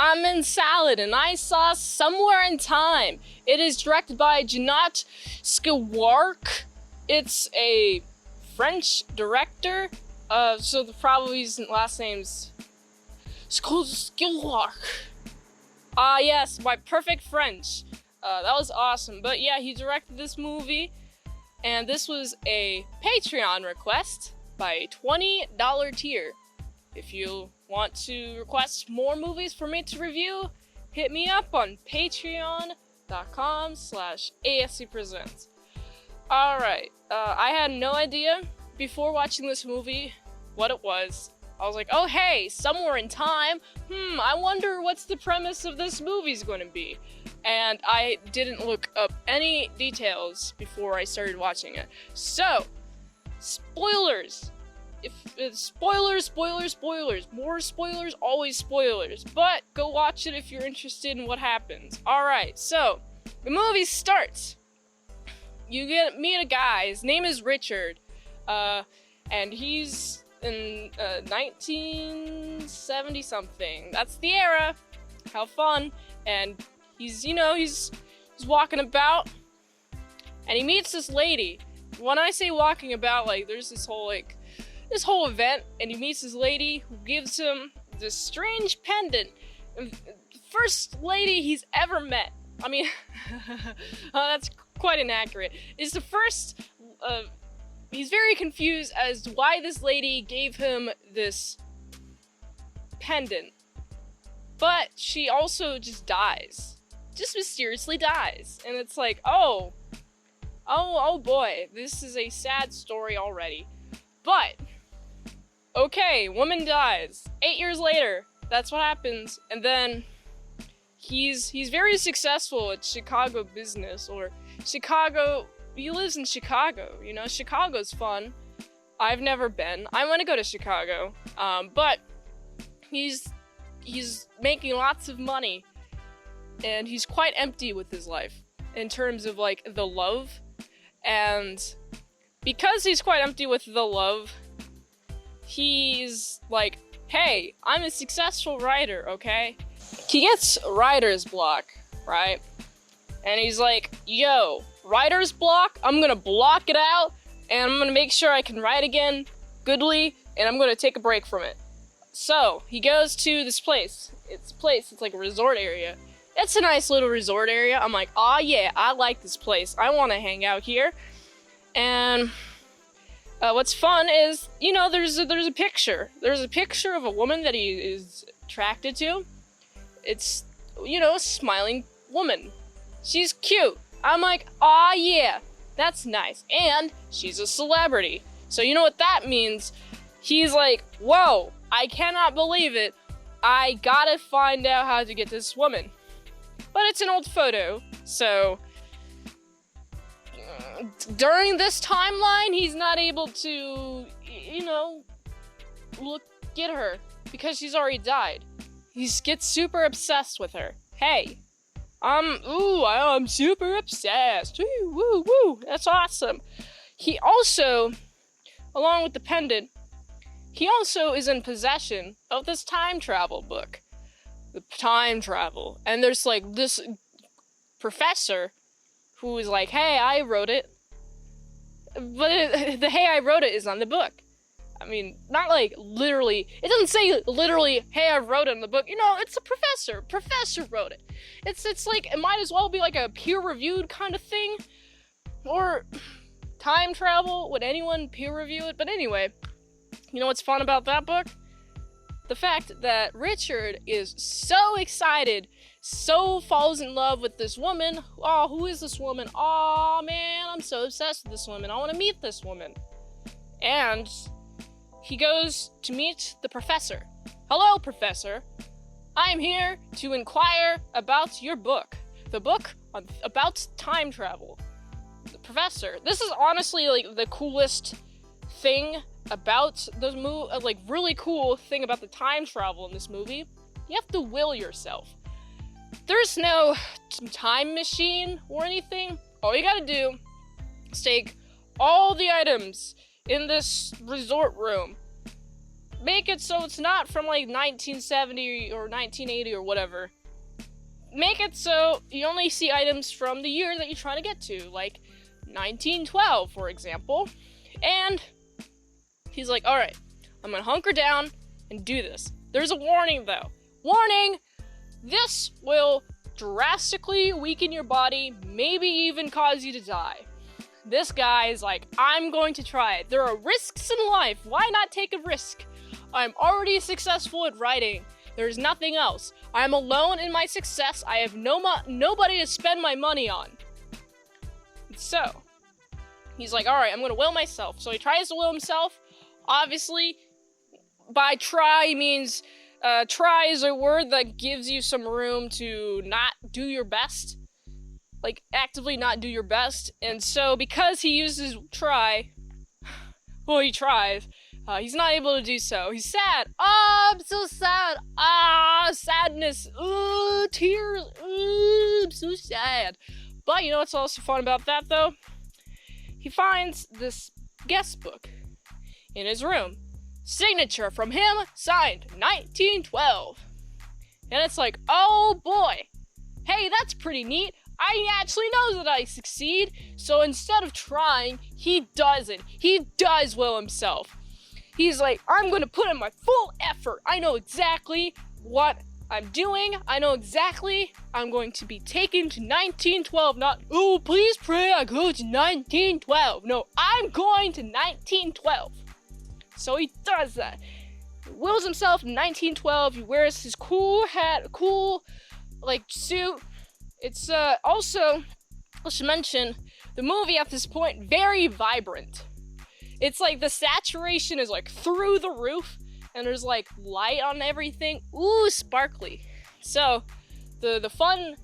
I'm in Salad, and I saw Somewhere in Time. It is directed by Janot Skwark. It's a French director. So probably his last name's Skwark. Yes, my perfect French. That was awesome. But yeah, he directed this movie, and this was a Patreon request by a $20 tier. If you want to request more movies for me to review, hit me up on patreon.com/ASEpresents. Alright, I had no idea before watching this movie what it was. I was like, oh hey, Somewhere in Time. I wonder what's the premise of this movie's going to be. And I didn't look up any details before I started watching it. So, spoilers. Spoilers, more spoilers, always spoilers. But go watch it if you're interested in what happens. Alright, so the movie starts. You meet a guy, his name is Richard, and he's in 1970 something. That's the era. How fun. And he's walking about, and he meets this lady. When I say walking about, like, there's this whole event, and he meets this lady who gives him this strange pendant. First lady he's ever met. I mean, that's quite inaccurate. It's the first, he's very confused as to why this lady gave him this pendant. But she also just dies. Just mysteriously dies. And it's like, oh boy, this is a sad story already. But, okay, woman dies. 8 years later, that's what happens. And then he's very successful at Chicago business, or Chicago. He lives in Chicago. Chicago's fun. I've never been. I want to go to Chicago. But he's making lots of money, and he's quite empty with his life in terms of like the love. And because he's quite empty with the love, he's like, hey, I'm a successful writer, okay? He gets writer's block, right? And he's like, yo, writer's block? I'm gonna block it out, and I'm gonna make sure I can write again goodly, and I'm gonna take a break from it. So, he goes to this place. It's like a resort area. It's a nice little resort area. I'm like, aw yeah, I like this place. I want to hang out here. And what's fun is, there's a picture. There's a picture of a woman that he is attracted to. It's, a smiling woman. She's cute. I'm like, aw yeah, that's nice. And she's a celebrity. So you know what that means? He's like, whoa, I cannot believe it. I gotta find out how to get this woman. But it's an old photo, so during this timeline, he's not able to, get her because she's already died. He gets super obsessed with her. Hey, I'm super obsessed. Woo, woo, that's awesome. He also, along with the pendant, he also is in possession of this time travel book. The time travel. And there's like this professor who is like, hey, I wrote it. But the hey, I wrote it is on the book. I mean, not like literally. It doesn't say literally, hey, I wrote it in the book. It's a professor. Professor wrote it. It's like, it might as well be like a peer-reviewed kind of thing. Or time travel. Would anyone peer-review it? But anyway, you know what's fun about that book? The fact that Richard is so excited, so falls in love with this woman. Oh, who is this woman? Oh man, I'm so obsessed with this woman. I want to meet this woman. And he goes to meet the professor. Hello, professor. I'm here to inquire about your book. The book about time travel. The professor. This is honestly like the coolest thing about the movie, really cool thing about the time travel in this movie. You have to will yourself. There's no time machine or anything. All you gotta do is take all the items in this resort room, make it so it's not from like 1970 or 1980 or whatever. Make it so you only see items from the year that you're trying to get to, like 1912, for example. And he's like, alright, I'm gonna hunker down and do this. There's a warning, though. Warning! This will drastically weaken your body, maybe even cause you to die. This guy is like, I'm going to try it. There are risks in life. Why not take a risk? I'm already successful at writing. There's nothing else. I'm alone in my success. I have nobody to spend my money on. So, he's like, alright, I'm gonna will myself. So he tries to will himself. Obviously, by try, he means, try is a word that gives you some room to not do your best. Like, actively not do your best. And so, because he uses try, well, he tries, he's not able to do so. He's sad. Oh, I'm so sad. Ah, sadness. Ooh, tears. Ooh, I'm so sad. But you know what's also fun about that, though? He finds this guest book in his room. Signature from him, signed 1912. And it's like, oh boy. Hey, that's pretty neat. I actually know that I succeed. So instead of trying, he doesn't. He does will himself. He's like, I'm gonna put in my full effort. I know exactly what I'm doing. I know exactly I'm going to be taken to 1912. Not, oh, please pray I go to 1912. No, I'm going to 1912. So he does that. He wills himself in 1912. He wears his cool hat, cool, like, suit. It's, also, I should mention, the movie at this point, very vibrant. It's like the saturation is like through the roof, and there's like light on everything. Ooh, sparkly. So, the fun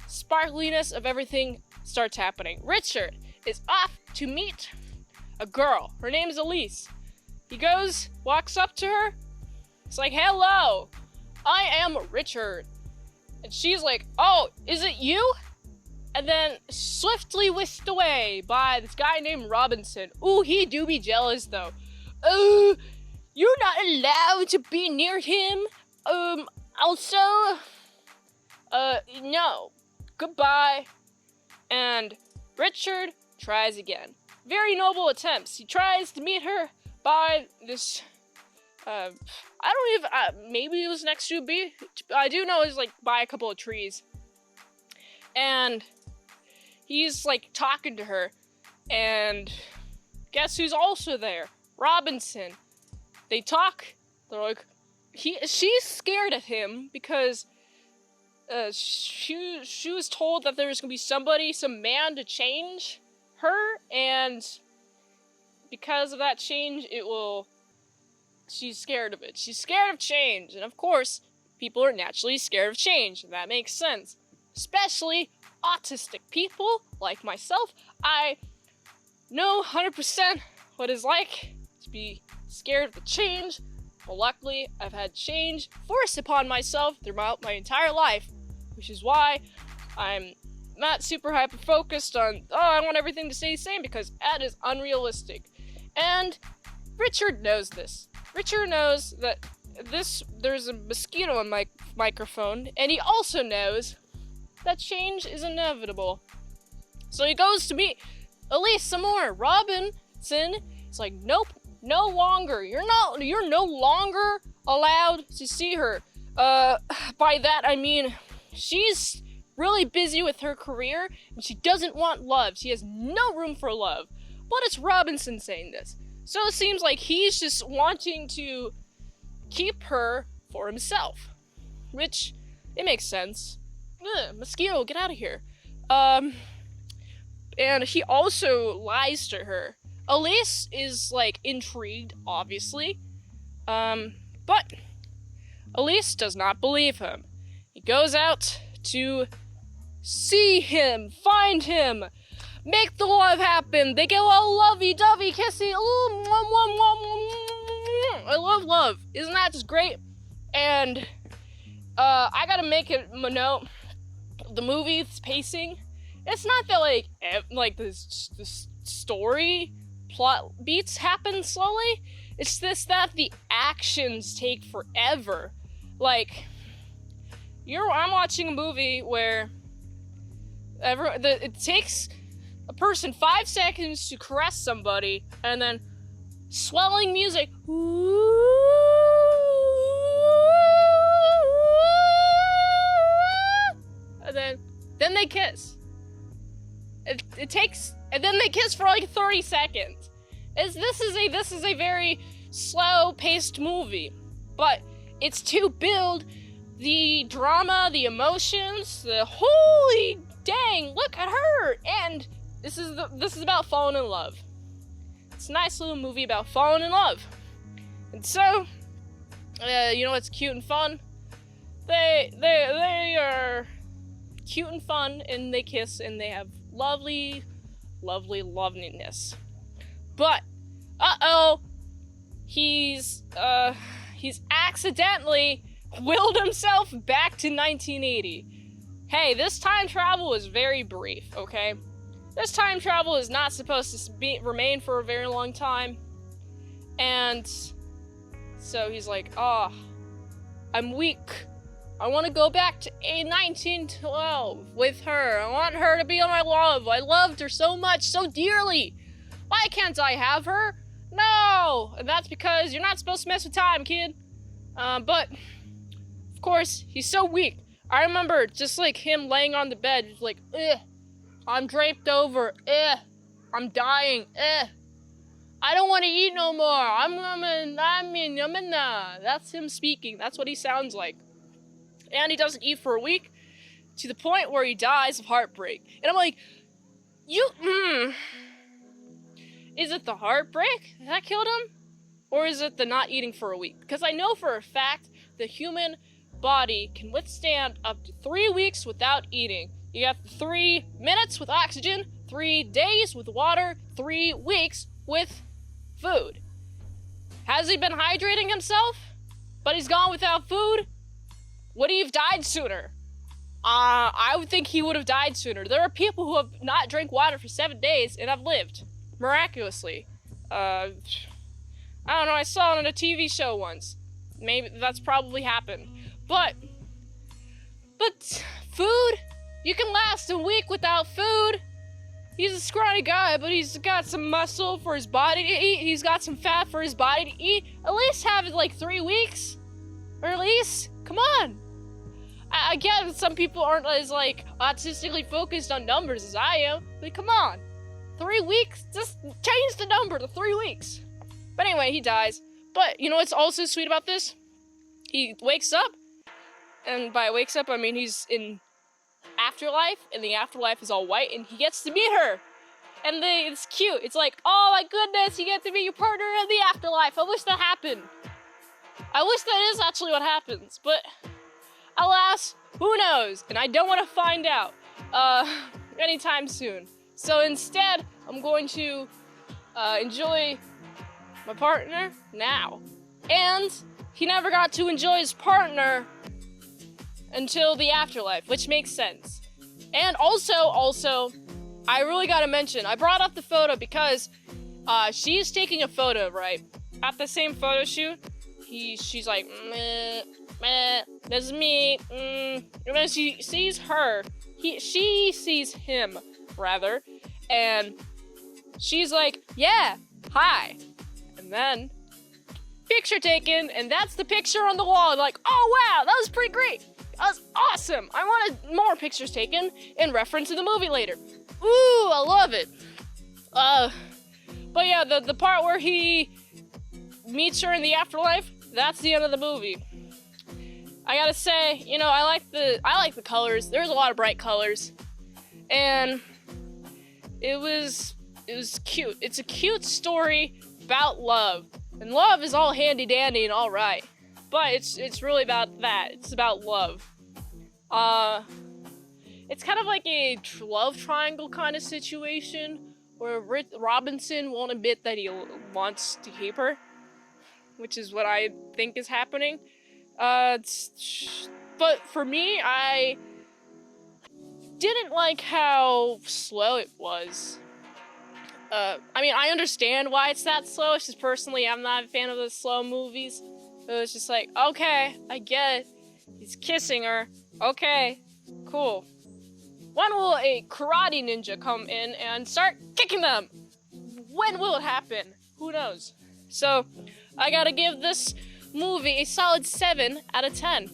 sparkliness of everything starts happening. Richard is off to meet a girl. Her name is Elise. He goes, walks up to her. It's like, hello, I am Richard. And she's like, oh, is it you? And then swiftly whisked away by this guy named Robinson. Ooh, he do be jealous though. Oh, you're not allowed to be near him. Also, no. Goodbye. And Richard tries again. Very noble attempts. He tries to meet her by this, I don't even, maybe it was next to a bee. I do know it was like by a couple of trees. And he's like talking to her, and guess who's also there? Robinson. They talk. They're like, she's scared of him because she was told that there's gonna be some man to change her, and because of that change, she's scared of it. She's scared of change, and of course, people are naturally scared of change, and that makes sense. Especially autistic people like myself. I know 100% what it's like to be scared of the change. Well, luckily, I've had change forced upon myself throughout my entire life, which is why I'm not super hyper-focused on, oh, I want everything to stay the same, because that is unrealistic. And Richard knows this. Richard knows that there's a mosquito on my microphone, and he also knows that change is inevitable. So he goes to meet Elise some more. Robinson is like, nope, no longer. You're no longer allowed to see her. By that I mean she's really busy with her career, and she doesn't want love. She has no room for love. But it's Robinson saying this. So it seems like he's just wanting to keep her for himself. Which, it makes sense. Ugh, mosquito, get out of here. And he also lies to her. Elise is, like, intrigued, obviously. But Elise does not believe him. He goes out to see him, find him, make the love happen. They get all lovey-dovey, kissy. Ooh, mwah, mwah, mwah, mwah. I love love. Isn't that just great? And I gotta make it a note. The movie's pacing. It's not that like the story plot beats happen slowly. It's this that the actions take forever. Like, I'm watching a movie where it takes a person 5 seconds to caress somebody, and then swelling music, and then they kiss. It takes, and then they kiss for like 30 seconds. This is a very slow-paced movie, but it's to build the drama, the emotions, the holy dang, look at her, and this is about falling in love. It's a nice little movie about falling in love, and so, it's cute and fun. They are cute and fun, and they kiss, and they have lovely, lovely loveliness. But, he's accidentally willed himself back to 1980. Hey, this time travel is very brief, okay? This time travel is not supposed to remain for a very long time. And so he's like, I'm weak. I want to go back to 1912 with her. I want her to be my love. I loved her so much, so dearly. Why can't I have her? No! And that's because you're not supposed to mess with time, kid. But, of course, he's so weak. I remember just like him laying on the bed, just like, I'm draped over, I'm dying, I don't want to eat no more, That's him speaking, that's what he sounds like. And he doesn't eat for a week, to the point where he dies of heartbreak. And I'm like, is it the heartbreak that killed him? Or is it the not eating for a week? Because I know for a fact the human body can withstand up to 3 weeks without eating. You got 3 minutes with oxygen, 3 days with water, 3 weeks with food. Has he been hydrating himself? But he's gone without food? Would he have died sooner? I would think he would have died sooner. There are people who have not drank water for 7 days and have lived. Miraculously. I don't know, I saw it on a TV show once. Maybe that's probably happened. But food? You can last a week without food. He's a scrawny guy, but he's got some muscle for his body to eat. He's got some fat for his body to eat. At least have it like 3 weeks. Or at least, come on. I get that some people aren't as like autistically focused on numbers as I am, but come on. 3 weeks? Just change the number to 3 weeks. But anyway, he dies. But you know what's also sweet about this? He wakes up, and by wakes up, I mean he's in afterlife, and the afterlife is all white, and he gets to meet her. And it's cute. It's like, oh my goodness, you get to meet your partner in the afterlife. I wish that happened. I wish that is actually what happens, but alas, who knows? And I don't want to find out anytime soon. So instead, I'm going to enjoy my partner now. And he never got to enjoy his partner until the afterlife, which makes sense. And also, I really gotta mention, I brought up the photo because she's taking a photo, right? At the same photo shoot, she's like, meh, this is me, And then she sees her, she sees him, rather, and she's like, yeah, hi. And then, picture taken, and that's the picture on the wall. Like, oh wow, that was pretty great. That was awesome. I wanted more pictures taken in reference to the movie later. Ooh, I love it. But yeah, the part where he meets her in the afterlife, that's the end of the movie. I gotta say, you know, I like the colors. There's a lot of bright colors, and it was cute. It's a cute story about love, and love is all handy dandy and all right, but it's really about that. It's about love. It's kind of like a love triangle kind of situation where Robinson won't admit that he wants to keep her, which is what I think is happening. But for me, I didn't like how slow it was. I mean, I understand why it's that slow. It's just personally, I'm not a fan of the slow movies. So it's just like, okay, I get it. He's kissing her. Okay, cool. When will a karate ninja come in and start kicking them? When will it happen? Who knows? So, I gotta give this movie a solid 7 out of 10.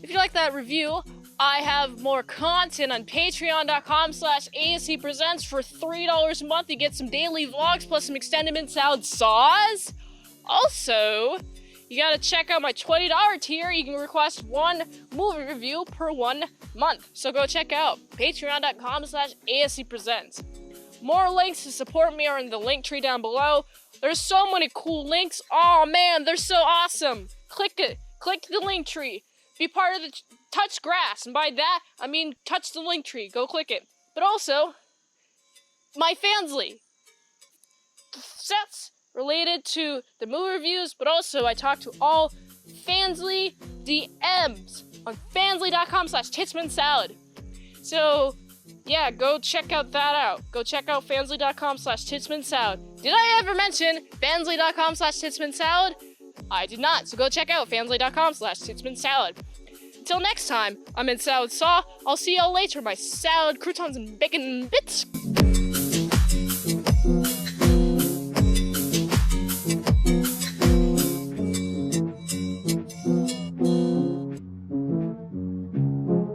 If you like that review, I have more content on patreon.com/ASEpresents for $3 a month. You get some daily vlogs plus some extended mint salad saws. Also, you gotta check out my $20 tier. You can request one movie review per 1 month. So go check out patreon.com/ASEpresents. More links to support me are in the link tree down below. There's so many cool links. Oh man, they're so awesome. Click it. Click the link tree. Be part of the touch grass. And by that, I mean touch the link tree. Go click it. But also, my Fansly. Sets related to the movie reviews, but also I talk to all Fansly DMs on fansly.com/titsmintsalad. So, yeah, go check out that out. Go check out fansly.com/titsmintsalad. Did I ever mention fansly.com/titsmintsalad? I did not, so go check out fansly.com/titsmintsalad. Until next time, I'm Mint Salad Saw. I'll see y'all later, my salad, croutons, and bacon bits.